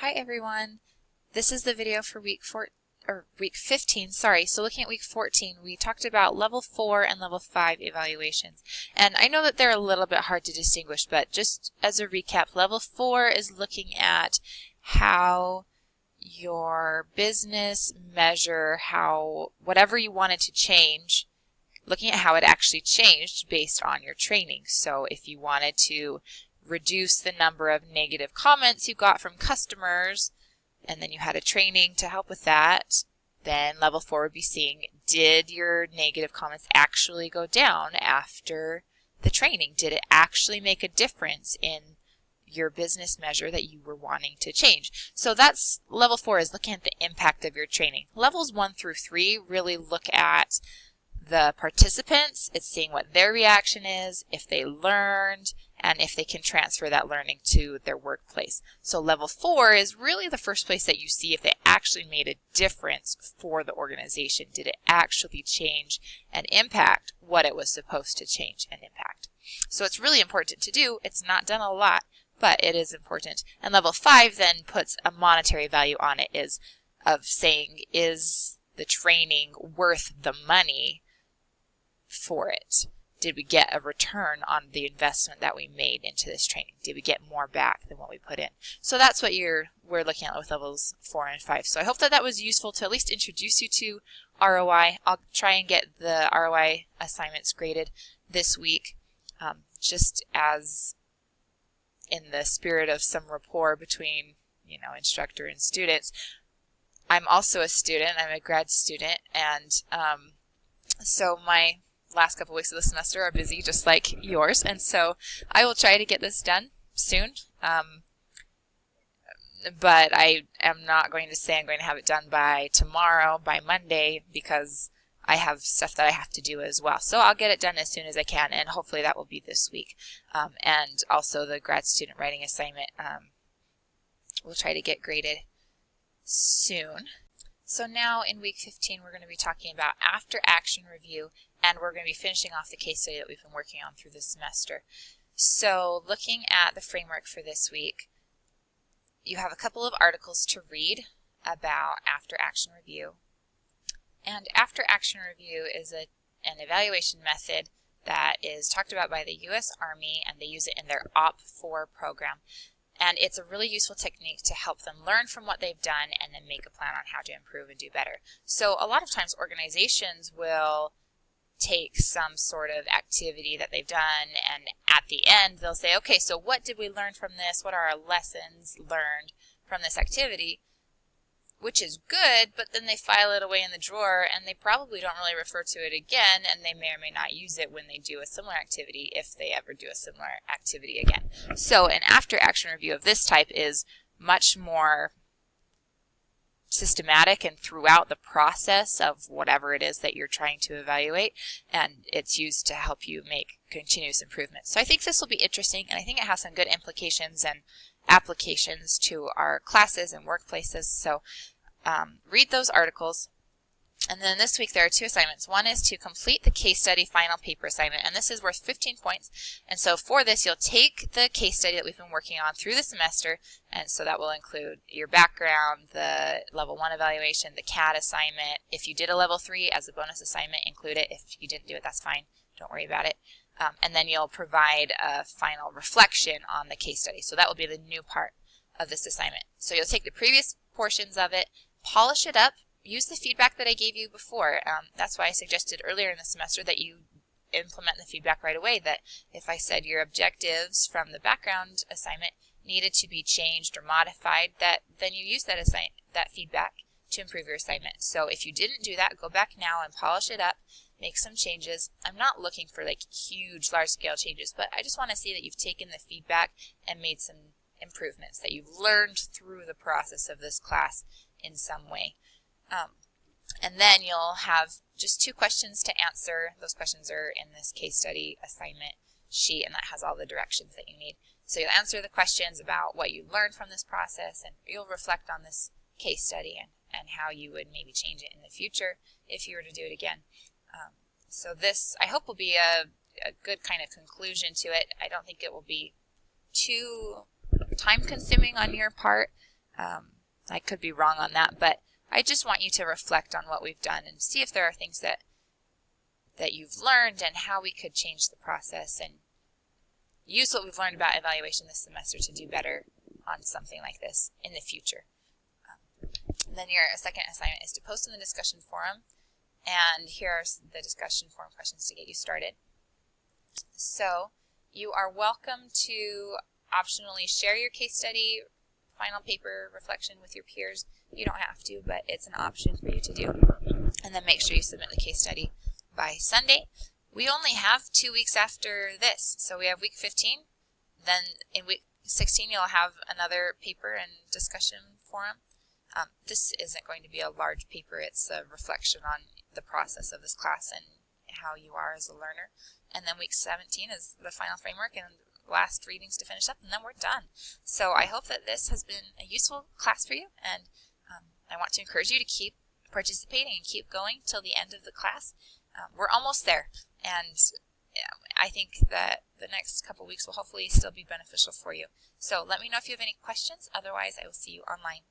Hi everyone. This is the video for week 15, sorry. So looking at week 14, we talked about level 4 and level 5 evaluations. And I know that they're a little bit hard to distinguish, but just as a recap, level 4 is looking at how your business measure how whatever you wanted to change, looking at how it actually changed based on your training. So if you wanted to reduce the number of negative comments you got from customers, and then you had a training to help with that, then level 4 would be seeing, did your negative comments actually go down after the training? Did it actually make a difference in your business measure that you were wanting to change? So that's level 4, is looking at the impact of your training. Levels 1 through 3 really look at the participants. It's seeing what their reaction is, if they learned, and if they can transfer that learning to their workplace. So level 4 is really the first place that you see if they actually made a difference for the organization. Did it actually change and impact what it was supposed to change and impact? So it's really important to do. It's not done a lot, but it is important. And level 5 then puts a monetary value on it, of saying, is the training worth the money for it? Did we get a return on the investment that we made into this training? Did we get more back than what we put in? So that's what we're looking at with levels 4 and 5. So I hope that was useful to at least introduce you to ROI. I'll try and get the ROI assignments graded this week, just as in the spirit of some rapport between, instructor and students. I'm also a student. I'm a grad student, and so my last couple weeks of the semester are busy, just like yours, and so I will try to get this done soon. But I am not going to say I'm going to have it done by tomorrow, by Monday, because I have stuff that I have to do as well. So I'll get it done as soon as I can, and hopefully that will be this week. And also the grad student writing assignment, we'll try to get graded soon. So now in week 15, we're going to be talking about after action review, and we're going to be finishing off the case study that we've been working on through the semester. So looking at the framework for this week, you have a couple of articles to read about after action review. And after action review is an evaluation method that is talked about by the U.S. Army, and they use it in their OPT-4 program. And it's a really useful technique to help them learn from what they've done and then make a plan on how to improve and do better. So a lot of times organizations will take some sort of activity that they've done, and at the end they'll say, okay, so what did we learn from this? What are our lessons learned from this activity? Which is good, but then they file it away in the drawer, and they probably don't really refer to it again, and they may or may not use it when they do a similar activity, if they ever do a similar activity again. So an after-action review of this type is much more systematic and throughout the process of whatever it is that you're trying to evaluate, and it's used to help you make continuous improvement. So I think this will be interesting, and I think it has some good implications and applications to our classes and workplaces. So read those articles. And then this week there are 2 assignments. One is to complete the case study final paper assignment, and this is worth 15 points. And so for this, you'll take the case study that we've been working on through the semester, and so that will include your background, the level 1 evaluation, the CAD assignment. If you did a level 3 as a bonus assignment, include it. If you didn't do it, that's fine. Don't worry about it. And then you'll provide a final reflection on the case study. So that will be the new part of this assignment. So you'll take the previous portions of it, polish it up, use the feedback that I gave you before. That's why I suggested earlier in the semester that you implement the feedback right away, that if I said your objectives from the background assignment needed to be changed or modified, then you use that feedback to improve your assignment. So if you didn't do that, go back now and polish it up, make some changes. I'm not looking for huge, large-scale changes, but I just want to see that you've taken the feedback and made some improvements, that you've learned through the process of this class in some way. And then you'll have just 2 questions to answer. Those questions are in this case study assignment sheet, and that has all the directions that you need. So you'll answer the questions about what you learned from this process, and you'll reflect on this case study and how you would maybe change it in the future if you were to do it again. So this, I hope, will be a good kind of conclusion to it. I don't think it will be too time-consuming on your part. I could be wrong on that, but I just want you to reflect on what we've done and see if there are things that you've learned and how we could change the process and use what we've learned about evaluation this semester to do better on something like this in the future. Then your second assignment is to post in the discussion forum, and here are the discussion forum questions to get you started. So you are welcome to optionally share your case study, final paper reflection with your peers. You don't have to, but it's an option for you to do. And then make sure you submit the case study by Sunday. We only have 2 weeks after this, so we have week 15. Then in week 16 you'll have another paper and discussion forum. This isn't going to be a large paper. It's a reflection on the process of this class and how you are as a learner. And then week 17 is the final framework and last readings to finish up, and then we're done. So I hope that this has been a useful class for you, and I want to encourage you to keep participating and keep going till the end of the class. We're almost there, and I think that the next couple weeks will hopefully still be beneficial for you. So let me know if you have any questions. Otherwise, I will see you online.